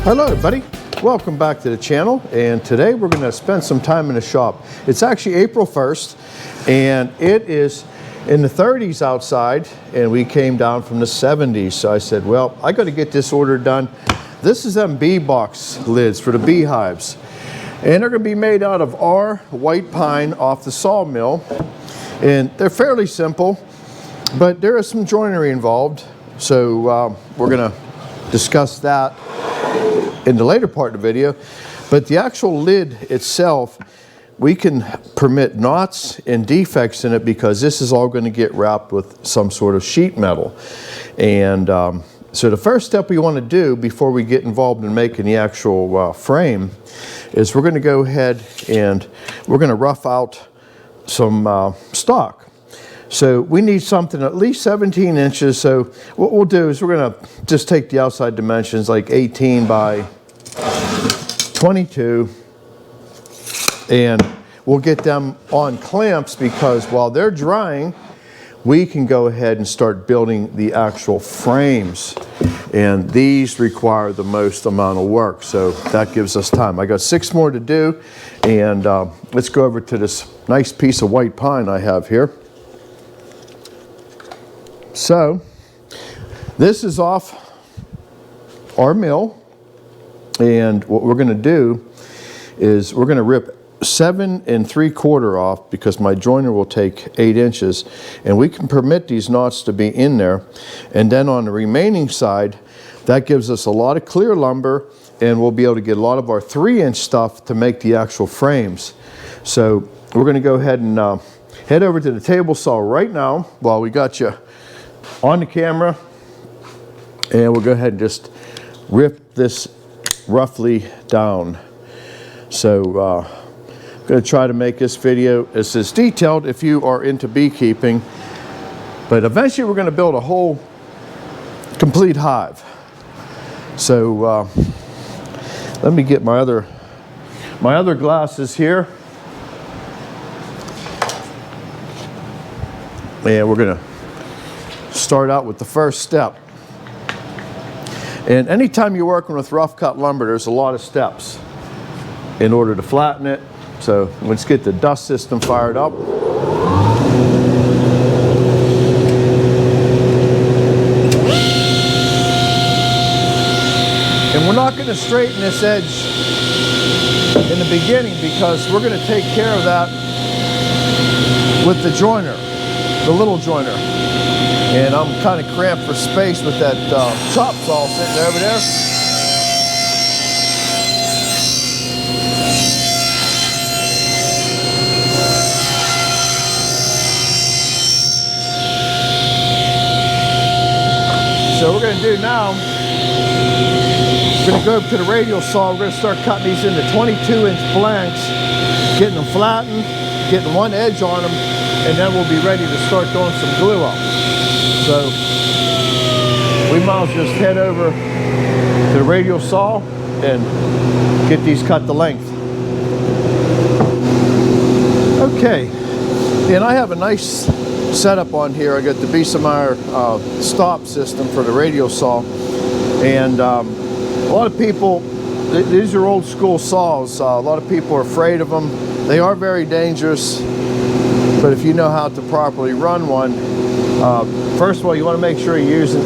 Hello everybody, welcome back to the channel, and today we're going to spend some time in the shop. It's actually April 1st and it is in the 30s outside, and we came down from the 70s, so I said, well, I got to get this order done. This is them bee box lids for the beehives, and they're going to be made out of our white pine off the sawmill, and they're fairly simple, but there is some joinery involved, so we're going to discuss that in the later part of the video. But the actual lid itself, we can permit knots and defects in it because this is all going to get wrapped with some sort of sheet metal. And so the first step we want to do before we get involved in making the actual frame is we're going to go ahead and we're going to rough out some stock. So we need something at least 17 inches. So what we'll do is we're going to just take the outside dimensions, like 18 by 22, and we'll get them on clamps, because while they're drying, we can go ahead and start building the actual frames. And these require the most amount of work, so that gives us time. I got 6 more to do, and let's go over to this nice piece of white pine I have here. So this is off our mill, and what we're going to do is we're going to rip 7 3/4 off, because my joiner will take 8 inches, and we can permit these knots to be in there. And then on the remaining side, that gives us a lot of clear lumber, and we'll be able to get a lot of our 3-inch stuff to make the actual frames. So we're going to go ahead and head over to the table saw right now while we got you on the camera, and we'll go ahead and just rip this roughly down. So I'm going to try to make this video as detailed if you are into beekeeping, but eventually we're going to build a whole complete hive. So let me get my other glasses here, and we're going to start out with the first step. And anytime you're working with rough cut lumber, there's a lot of steps in order to flatten it. So let's get the dust system fired up. And we're not going to straighten this edge in the beginning, because we're going to take care of that with the joiner, the little joiner. And I'm kind of cramped for space with that chop saw sitting over there. So what we're going to do now, we're going to go up to the radial saw. We're going to start cutting these into 22-inch blanks, getting them flattened, getting one edge on them, and then we'll be ready to start throwing some glue up. So we might as well just head over to the radial saw and get these cut to length. Okay, and I have a nice setup on here. I got the Biesemeyer stop system for the radial saw, and a lot of people, these are old school saws. A lot of people are afraid of them. They are very dangerous, but if you know how to properly run one, first of all, you want to make sure you're using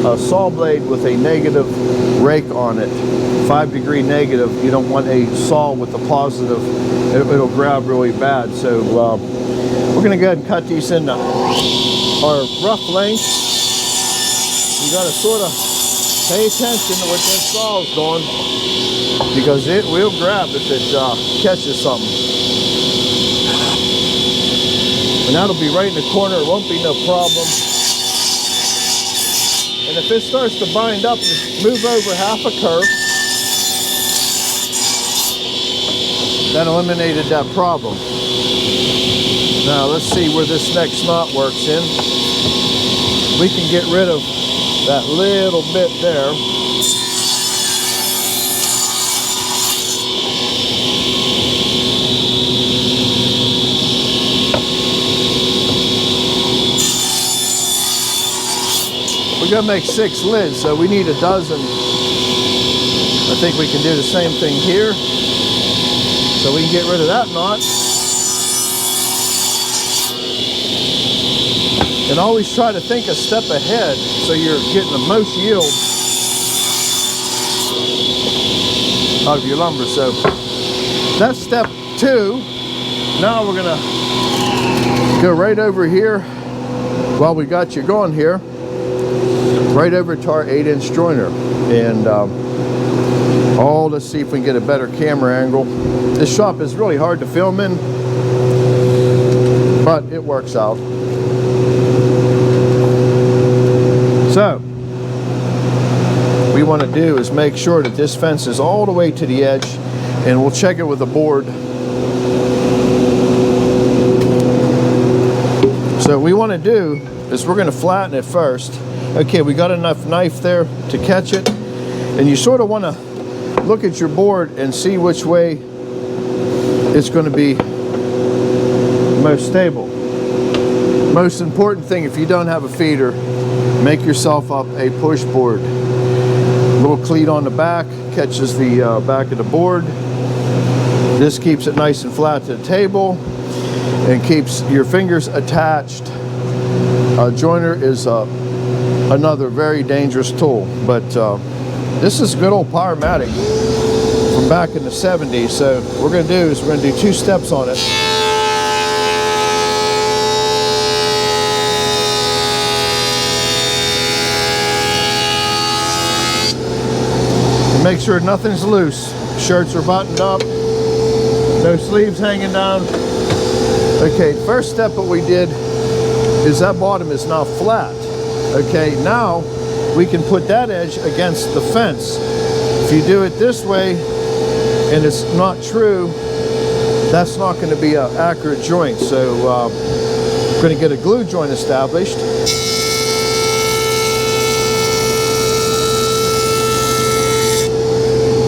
a saw blade with a negative rake on it, 5-degree negative. You don't want a saw with a positive. It'll grab really bad. So we're going to go ahead and cut these into our rough length. You got to sort of pay attention to what this saw is doing, because it will grab if it catches something. And that'll be right in the corner. It won't be no problem. And if it starts to bind up, just move over half a curve. That eliminated that problem. Now let's see where this next knot works in. We can get rid of that little bit there. We're going to make 6 lids, so we need a dozen I think we can do the same thing here. So we can get rid of that knot. And always try to think a step ahead so you're getting the most yield out of your lumber. So that's step 2. Now we're gonna go right over here while we got you going here, right over to our 8-inch joiner. And let's see if we can get a better camera angle. This shop is really hard to film in, but it works out. So what we want to do is make sure that this fence is all the way to the edge, and we'll check it with the board. So what we want to do is we're going to flatten it first. Okay, we got enough knife there to catch it, and you sort of want to look at your board and see which way it's going to be most stable. Most important thing, if you don't have a feeder, make yourself up a push board. Little cleat on the back catches the back of the board. This keeps it nice and flat to the table and keeps your fingers attached. A joiner is another very dangerous tool, but this is good old Powermatic from back in the 70s. So what we're going to do is we're going to do 2 steps on it. And make sure nothing's loose. Shirts are buttoned up, no sleeves hanging down. Okay, first step what we did is that bottom is now flat. Okay, now we can put that edge against the fence. If you do it this way and it's not true, that's not going to be an accurate joint. So we're going to get a glue joint established.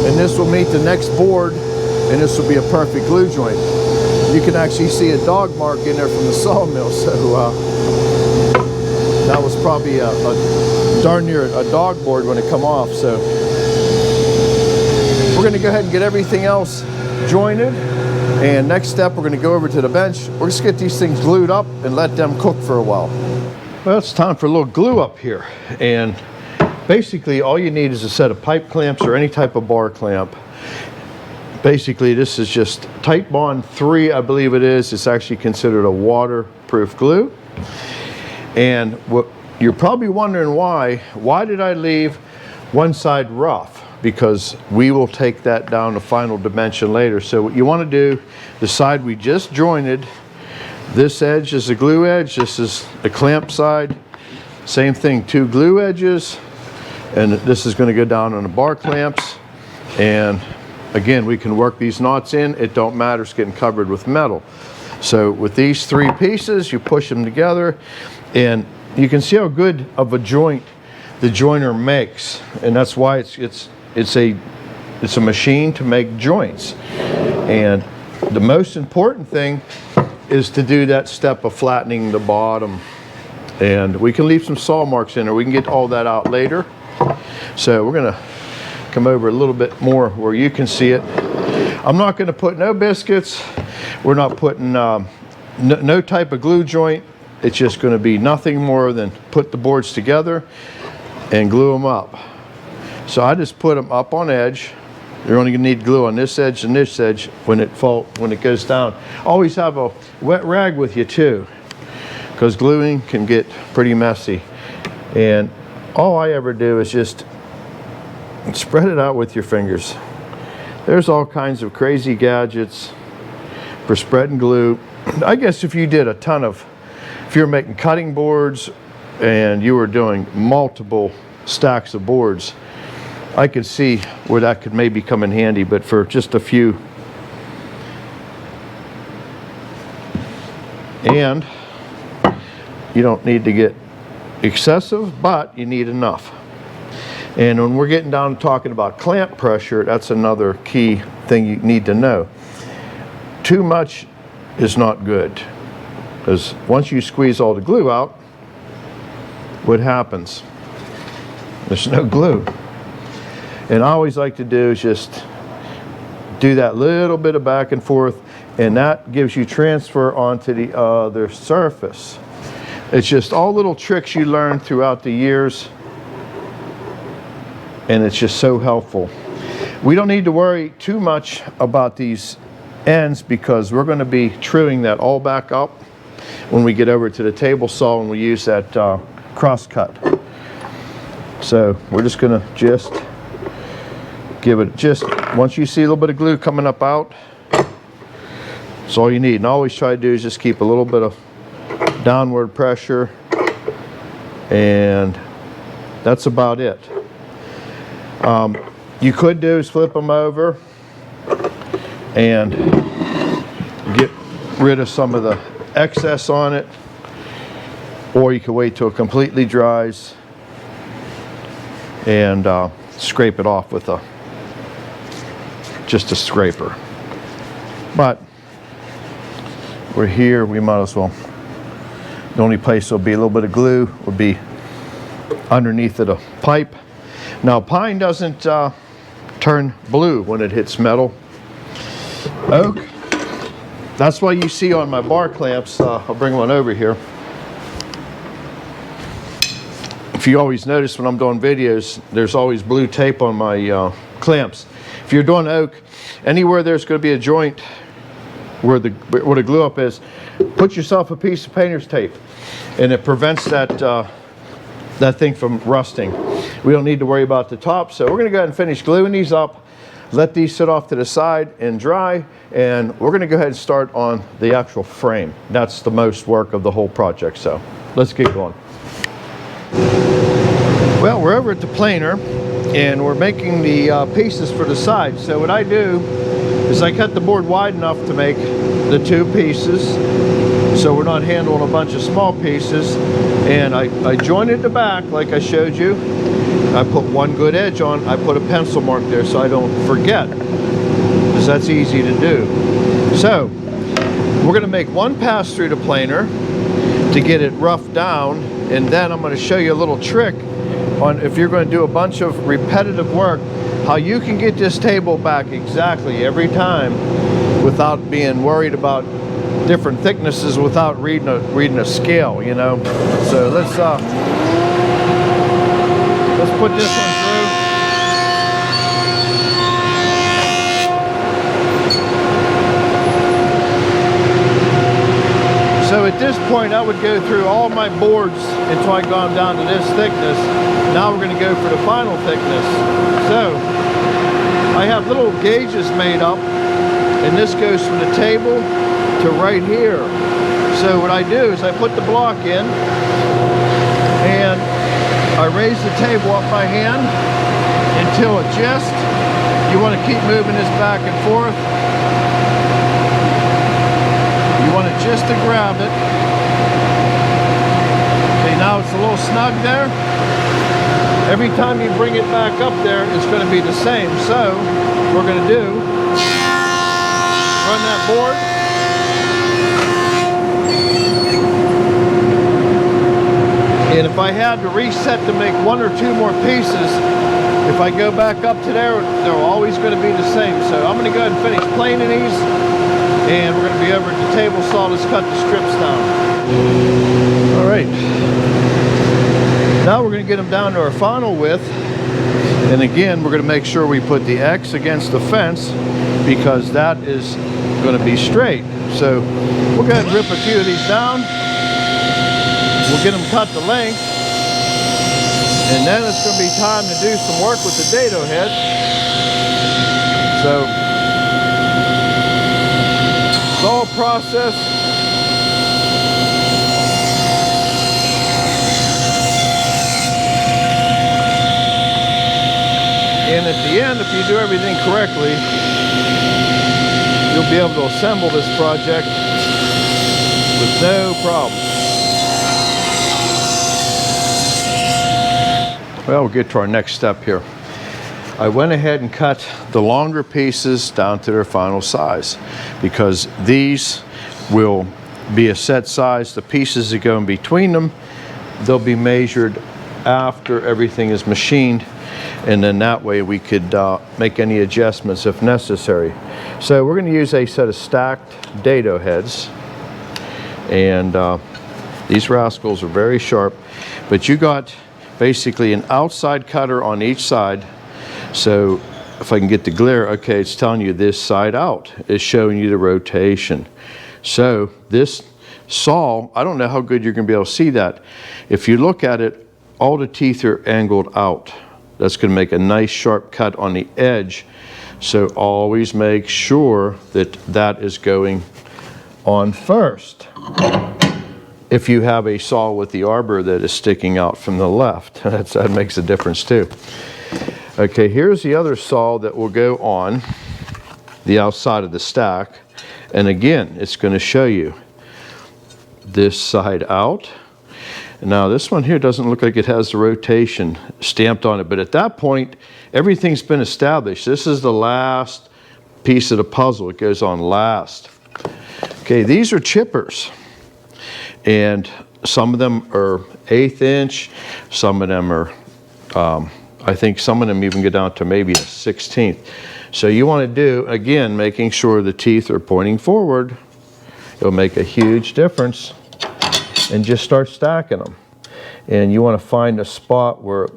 And this will meet the next board, and this will be a perfect glue joint. You can actually see a dog mark in there from the sawmill, so that was probably a darn near a dog board when it come off. So we're going to go ahead and get everything else jointed, and next step we're going to go over to the bench. We're just get these things glued up and let them cook for a while. Well, it's time for a little glue up here, and basically all you need is a set of pipe clamps or any type of bar clamp. Basically this is just Tight Bond 3, I believe it is. It's actually considered a waterproof glue. And what you're probably wondering, why did I leave one side rough? Because we will take that down to final dimension later. So what you want to do, the side we just jointed, this edge is the glue edge, this is the clamp side. Same thing, 2 glue edges, and this is going to go down on the bar clamps. And again, we can work these knots in. It don't matter, it's getting covered with metal. So with these 3 pieces, you push them together, and you can see how good of a joint the joiner makes, and that's why it's a machine to make joints. And the most important thing is to do that step of flattening the bottom, and we can leave some saw marks in there. We can get all that out later. So we're gonna come over a little bit more where you can see it. I'm not going to put no biscuits. We're not putting no type of glue joint. It's just going to be nothing more than put the boards together and glue them up. So I just put them up on edge. You're only going to need glue on this edge and this edge when it goes down. Always have a wet rag with you too, because gluing can get pretty messy. And all I ever do is just spread it out with your fingers. There's all kinds of crazy gadgets for spreading glue. I guess if you did if you're making cutting boards and you were doing multiple stacks of boards, I could see where that could maybe come in handy, but for just a few. And you don't need to get excessive, but you need enough. And when we're getting down to talking about clamp pressure, that's another key thing you need to know. Too much is not good, because once you squeeze all the glue out, what happens? There's no glue. And I always like to do is just do that little bit of back and forth, and that gives you transfer onto the other surface. It's just all little tricks you learn throughout the years, and it's just so helpful. We don't need to worry too much about these ends because we're going to be truing that all back up when we get over to the table saw and we use that cross cut. So we're just going to just give it, just once you see a little bit of glue coming up out, that's all you need. And always try to do is just keep a little bit of downward pressure, and that's about it. You could do is flip them over and get rid of some of the excess on it, or you can wait till it completely dries and scrape it off with just a scraper. But we're here, we might as well. The only place there'll be a little bit of glue would be underneath of the pipe. Now pine doesn't turn blue when it hits metal. Oak, that's why you see on my bar clamps, I'll bring one over here. If you always notice when I'm doing videos, there's always blue tape on my clamps. If you're doing oak, anywhere there's going to be a joint where the glue up is, put yourself a piece of painter's tape, and it prevents that thing from rusting. We don't need to worry about the top, so we're going to go ahead and finish gluing these up, let these sit off to the side and dry, and we're going to go ahead and start on the actual frame. That's the most work of the whole project, so let's get going. Well, we're over at the planer and we're making the pieces for the side. So what I do is I cut the board wide enough to make the two pieces, so we're not handling a bunch of small pieces, and I jointed the back like I showed you. I put one good edge on, I put a pencil mark there so I don't forget, because that's easy to do. So we're going to make one pass through the planer to get it roughed down, and then I'm going to show you a little trick on if you're going to do a bunch of repetitive work, how you can get this table back exactly every time without being worried about different thicknesses, without reading a scale, you know. So let's put this one through. So at this point I would go through all my boards until I gone down to this thickness. Now we're going to go for the final thickness. So I have little gauges made up, and this goes from the table to right here. So what I do is I put the block in and I raise the table up by hand until it just, you want to keep moving this back and forth. You want it just to grab it. Okay, now it's a little snug there. Every time you bring it back up there, it's going to be the same. So what we're going to do, run that board. And if I had to reset to make one or two more pieces, if I go back up to there, they're always going to be the same. So I'm going to go ahead and finish planing these, and we're going to be over at the table saw. Let's cut the strips down. All right. Now we're going to get them down to our final width, and again we're going to make sure we put the X against the fence because that is going to be straight. So we'll go ahead and rip a few of these down. We'll get them cut to length, and then it's going to be time to do some work with the dado head. So it's all process. And at the end, if you do everything correctly, you'll be able to assemble this project with no problem. Well, we'll get to our next step here. I went ahead and cut the longer pieces down to their final size because these will be a set size. The pieces that go in between them, they'll be measured after everything is machined, and then that way we could make any adjustments if necessary. So we're going to use a set of stacked dado heads, and these rascals are very sharp, but you got basically an outside cutter on each side. So if I can get the glare, okay, it's telling you this side out. It's showing you the rotation. So this saw, I don't know how good you're going to be able to see that. If you look at it, all the teeth are angled out. That's going to make a nice sharp cut on the edge. So always make sure that that is going on first. If you have a saw with the arbor that is sticking out from the left, that makes a difference too. Okay, here's the other saw that will go on the outside of the stack. And again, it's going to show you this side out. Now this one here doesn't look like it has the rotation stamped on it, but at that point, everything's been established. This is the last piece of the puzzle. It goes on last. Okay, these are chippers. And some of them are 1/8 inch, some of them are, I think some of them even go down to maybe a 1/16. So you want to do, again, making sure the teeth are pointing forward. It'll make a huge difference. And just start stacking them. And you want to find a spot where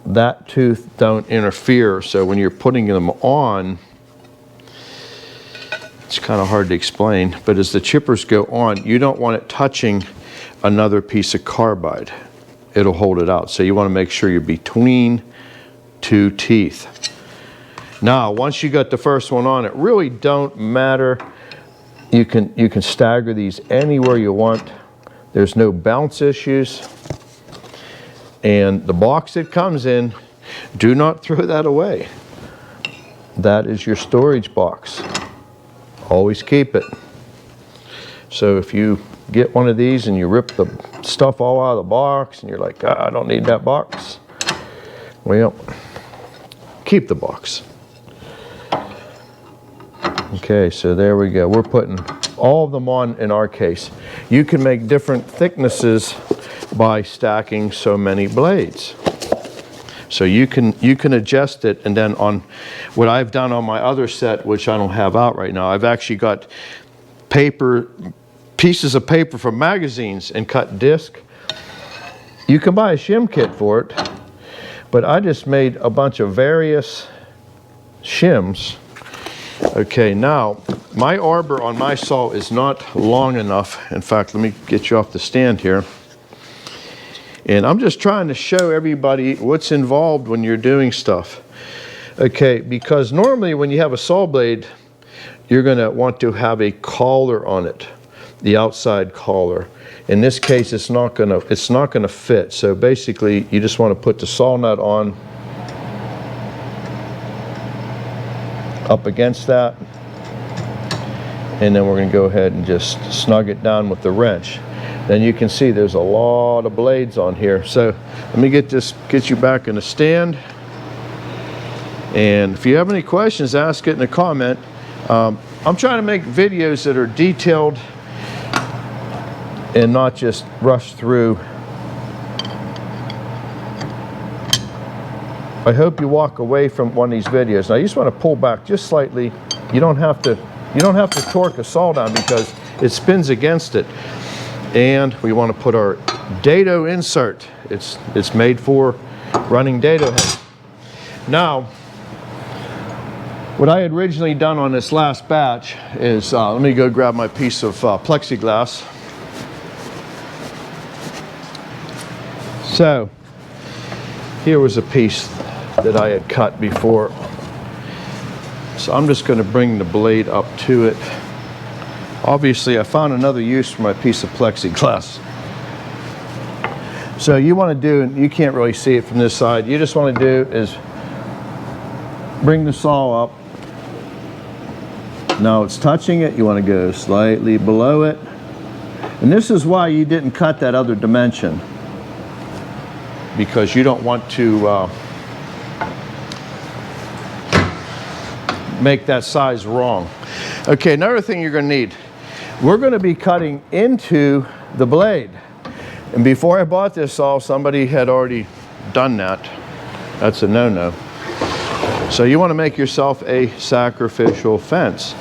that tooth don't interfere. So when you're putting them on, it's kind of hard to explain, but as the chippers go on, you don't want it touching another piece of carbide. It'll hold it out. So you want to make sure you're between two teeth. Now, once you got the first one on, it really don't matter. You can stagger these anywhere you want. There's no bounce issues. And the box it comes in, do not throw that away. That is your storage box. Always keep it. So if you get one of these and you rip the stuff all out of the box and you're like, I don't need that box. Well, keep the box. Okay, so there we go. We're putting all of them on in our case. You can make different thicknesses by stacking so many blades. So you can adjust it, and then on what I've done on my other set, which I don't have out right now, I've actually got pieces of paper from magazines and cut disc. You can buy a shim kit for it, but I just made a bunch of various shims. Okay, now my arbor on my saw is not long enough. In fact, let me get you off the stand here. And I'm just trying to show everybody what's involved when you're doing stuff. Okay, because normally when you have a saw blade, you're going to want to have a collar on it, the outside collar. In this case, it's not going to fit. So basically, you just want to put the saw nut on up against that, and then we're going to go ahead and just snug it down with the wrench. Then you can see there's a lot of blades on here. So let me get you back in the stand. And if you have any questions, ask it in a comment. I'm trying to make videos that are detailed and not just rush through. I hope you walk away from one of these videos. Now you just want to pull back just slightly. You don't have to torque a saw down because it spins against it. And we want to put our dado insert. It's made for running dado head. Now, what I had originally done on this last batch is, let me go grab my piece of plexiglass. So, here was a piece that I had cut before. So I'm just going to bring the blade up to it. Obviously, I found another use for my piece of plexiglass. So you want to do, and you can't really see it from this side, you just want to do is bring the saw up. Now it's touching it, you want to go slightly below it. And this is why you didn't cut that other dimension, because you don't want to make that size wrong. Okay, another thing you're going to need. We're going to be cutting into the blade. And before I bought this saw, somebody had already done that. That's a no-no. So you want to make yourself a sacrificial fence.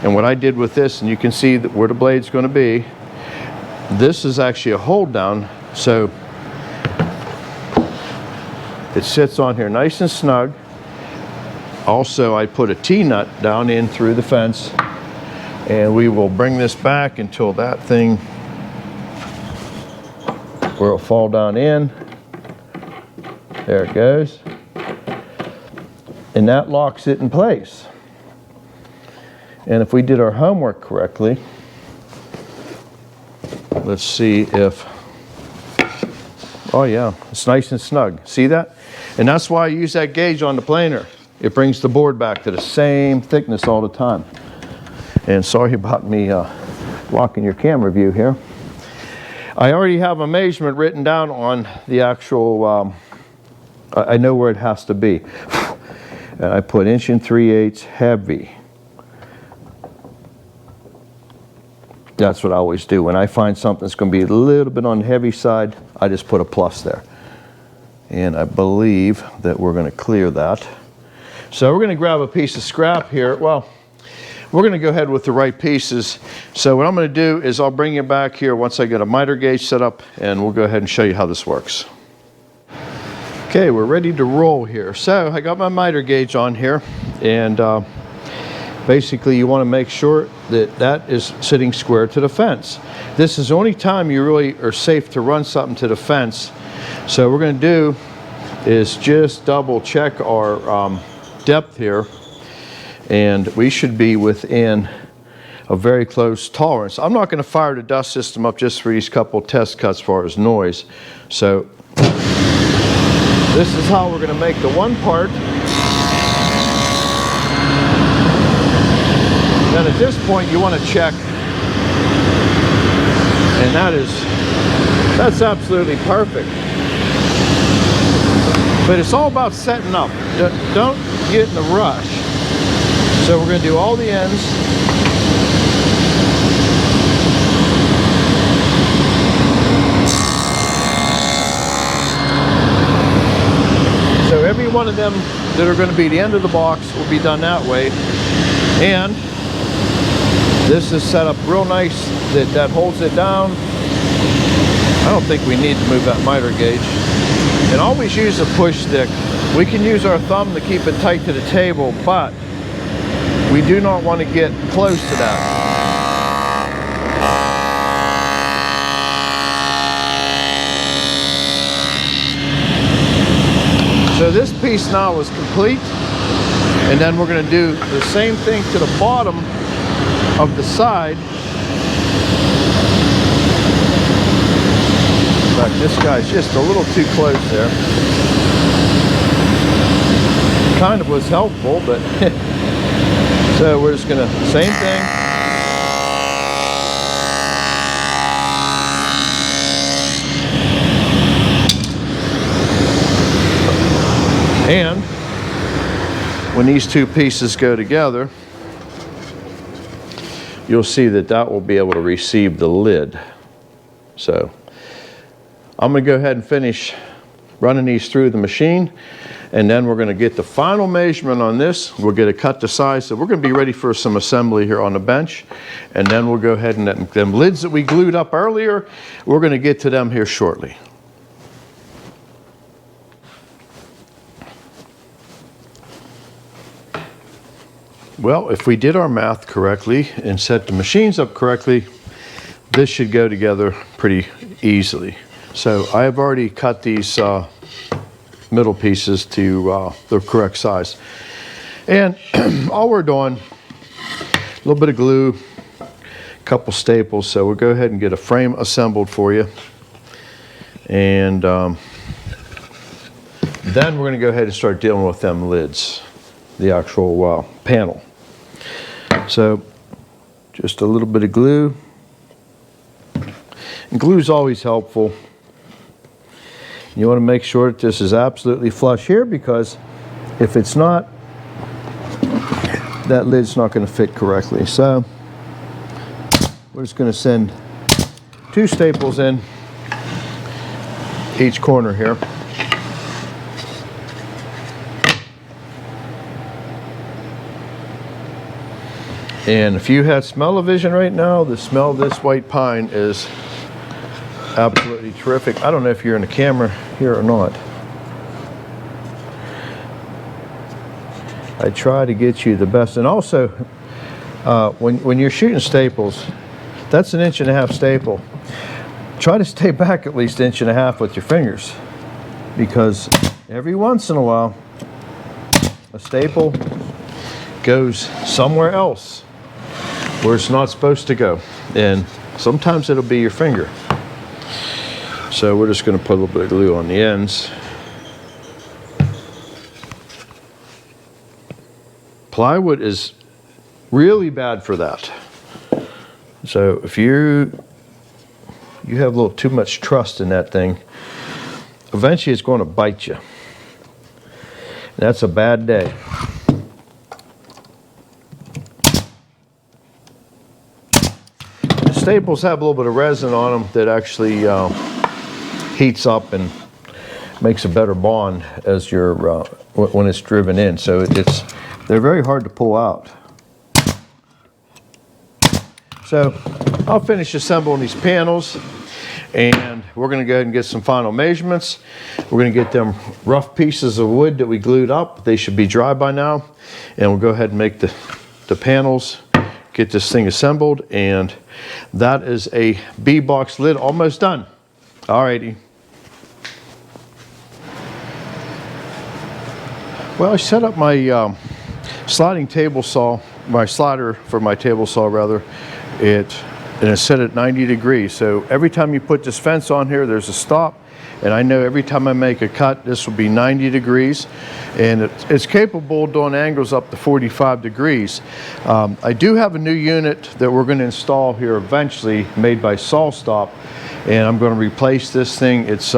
And what I did with this, and you can see that where the blade's going to be, this is actually a hold down, so it sits on here nice and snug. Also, I put a T-nut down in through the fence, and we will bring this back until that thing, where it'll fall down in. There it goes. And that locks it in place. And if we did our homework correctly, let's see if, oh yeah, it's nice and snug. See that? And that's why I use that gauge on the planer. It brings the board back to the same thickness all the time. And sorry about me blocking your camera view here. I already have a measurement written down on the actual, I know where it has to be. And I put 1 3/8 heavy. That's what I always do. When I find something that's going to be a little bit on the heavy side, I just put a plus there. And I believe that we're going to clear that. So we're going to grab a piece of scrap here. Well, we're going to go ahead with the right pieces. So what I'm going to do is I'll bring you back here once I get a miter gauge set up, and we'll go ahead and show you how this works. Okay, we're ready to roll here. So I got my miter gauge on here, and basically you want to make sure that that is sitting square to the fence. This is the only time you really are safe to run something to the fence. So what we're going to do is just double check our depth here, and we should be within a very close tolerance. I'm not going to fire the dust system up just for these couple test cuts as far as noise. So this is how we're going to make the one part. Then at this point you want to check, and that's absolutely perfect. But it's all about setting up. Don't get in a rush. So we're going to do all the ends. So every one of them that are going to be the end of the box will be done that way. And this is set up real nice that holds it down. I don't think we need to move that miter gauge. And always use a push stick. We can use our thumb to keep it tight to the table, but we do not want to get close to that. So this piece now is complete, and then we're going to do the same thing to the bottom of the side. In fact, this guy's just a little too close there. Kind of was helpful, but so we're just going to, same thing. And when these two pieces go together, you'll see that that will be able to receive the lid. So I'm going to go ahead and finish running these through the machine, and then we're going to get the final measurement on this. We'll get it cut to size. So we're going to be ready for some assembly here on the bench, and then we'll go ahead and them lids that we glued up earlier, we're going to get to them here shortly. Well, if we did our math correctly and set the machines up correctly, this should go together pretty easily. So I have already cut these middle pieces to the correct size. And all we're doing, a little bit of glue, a couple staples, so we'll go ahead and get a frame assembled for you. And then we're going to go ahead and start dealing with them lids, the actual panel. So just a little bit of glue. And glue is always helpful. You want to make sure that this is absolutely flush here, because if it's not, that lid's not going to fit correctly. So we're just going to send 2 staples in, each corner here. And if you had smell-o-vision right now, the smell of this white pine is absolutely terrific. I don't know if you're in the camera here or not. I try to get you the best. And also, when you're shooting staples, that's an 1.5 inch staple. Try to stay back at least 1.5 inches with your fingers, because every once in a while, a staple goes somewhere else where it's not supposed to go, and sometimes it'll be your finger. So we're just going to put a little bit of glue on the ends. Plywood is really bad for that. So if you have a little too much trust in that thing, eventually it's going to bite you. That's a bad day. Staples have a little bit of resin on them that actually heats up and makes a better bond as you're when it's driven in. So they're very hard to pull out. So I'll finish assembling these panels, and we're going to go ahead and get some final measurements. We're going to get them rough pieces of wood that we glued up. They should be dry by now, and we'll go ahead and make the panels, get this thing assembled, and that is a B-box lid almost done. Alrighty. Well, I set up my sliding table saw, my slider for my table saw rather, and it's set at 90 degrees. So every time you put this fence on here, there's a stop. And I know every time I make a cut, this will be 90 degrees. And it's capable of doing angles up to 45 degrees. I do have a new unit that we're going to install here eventually, made by SawStop. And I'm going to replace this thing. It's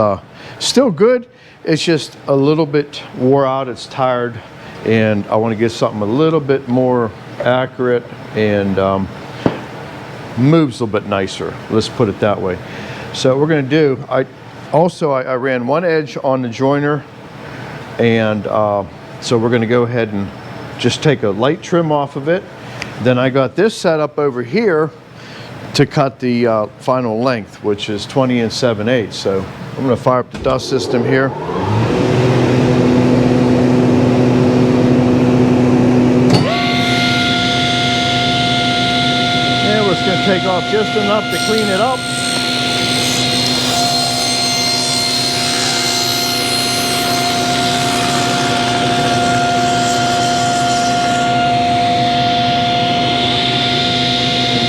still good. It's just a little bit wore out. It's tired. And I want to get something a little bit more accurate and moves a little bit nicer. Let's put it that way. So what we're going to do, I ran one edge on the joiner, and so we're going to go ahead and just take a light trim off of it. Then I got this set up over here to cut the final length, which is 20 7/8. So I'm going to fire up the dust system here. And we're just going to take off just enough to clean it up.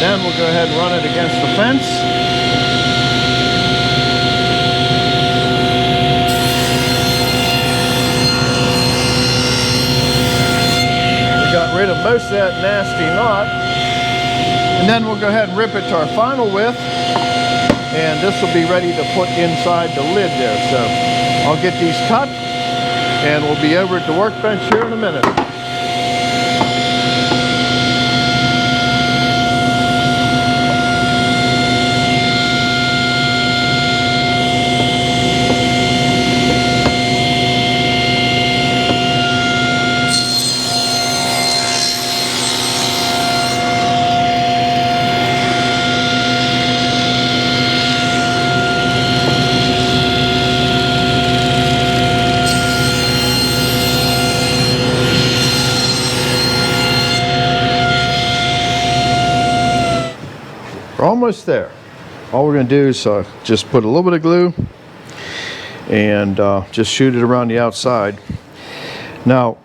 Then we'll go ahead and run it against the fence. We got rid of most of that nasty knot. And then we'll go ahead and rip it to our final width. And this will be ready to put inside the lid there. So I'll get these cut, and we'll be over at the workbench here in a minute. We're almost there. All we're going to do is just put a little bit of glue and just shoot it around the outside. Now,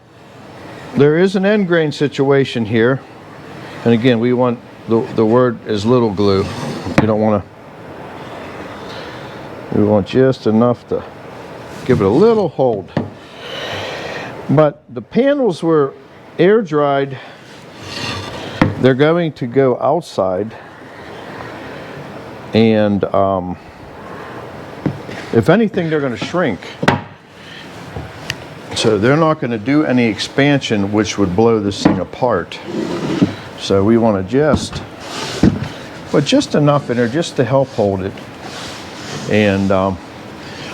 there is an end grain situation here, and again, we want the word is little glue. We don't want to. We want just enough to give it a little hold. But the panels were air dried. They're going to go outside. And if anything, they're going to shrink. So they're not going to do any expansion, which would blow this thing apart. So we want to just put just enough in there just to help hold it. And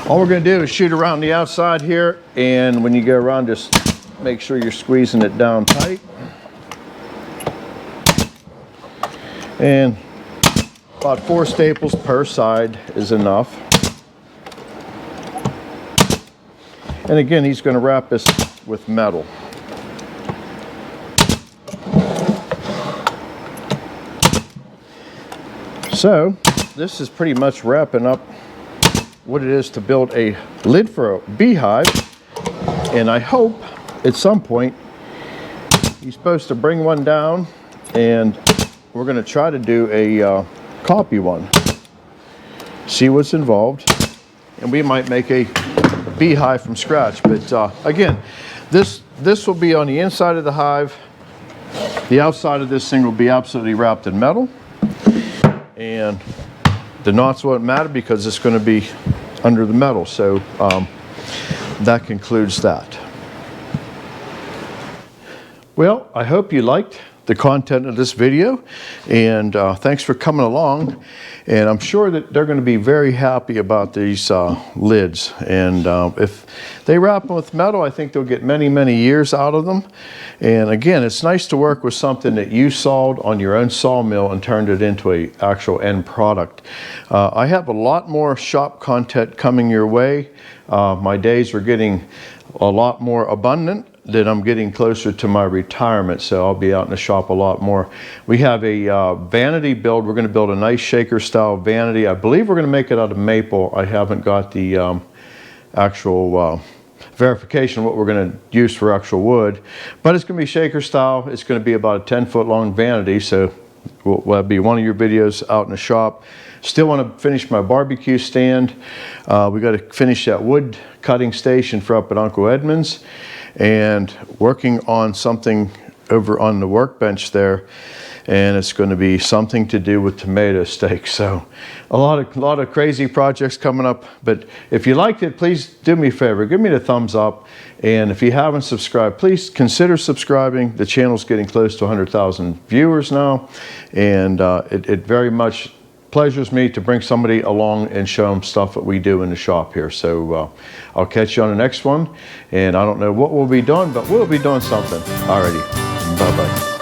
All we're going to do is shoot around the outside here, and when you go around, just make sure you're squeezing it down tight. And about 4 staples per side is enough. And again, he's going to wrap this with metal. So this is pretty much wrapping up what it is to build a lid for a beehive. And I hope at some point you're supposed to bring one down, and we're going to try to do a copy one, see what's involved, and we might make a beehive from scratch. But again, this will be on the inside of the hive. The outside of this thing will be absolutely wrapped in metal, and the knots won't matter because it's going to be under the metal. So that concludes that. Well, I hope you liked the content of this video, and thanks for coming along. And I'm sure that they're going to be very happy about these lids. And if they wrap them with metal, I think they'll get many, many years out of them. And again, it's nice to work with something that you sawed on your own sawmill and turned it into an actual end product. I have a lot more shop content coming your way. My days are getting a lot more abundant, that I'm getting closer to my retirement, so I'll be out in the shop a lot more. We have a vanity build. We're going to build a nice shaker style vanity. I believe we're going to make it out of maple. I haven't got the actual verification of what we're going to use for actual wood, but it's going to be shaker style. It's going to be about a 10-foot long vanity, so will be one of your videos out in the shop. Still want to finish my barbecue stand. We got to finish that wood cutting station for up at Uncle Edmund's, and working on something over on the workbench there, and it's going to be something to do with tomato steaks. So a lot of crazy projects coming up. But if you liked it, please do me a favor, give me the thumbs up, and if you haven't subscribed, please consider subscribing. The channel's getting close to 100,000 viewers now, and it very much pleasures me to bring somebody along and show them stuff that we do in the shop here. So I'll catch you on the next one, and I don't know what we'll be doing, but we'll be doing something. Alrighty, bye-bye.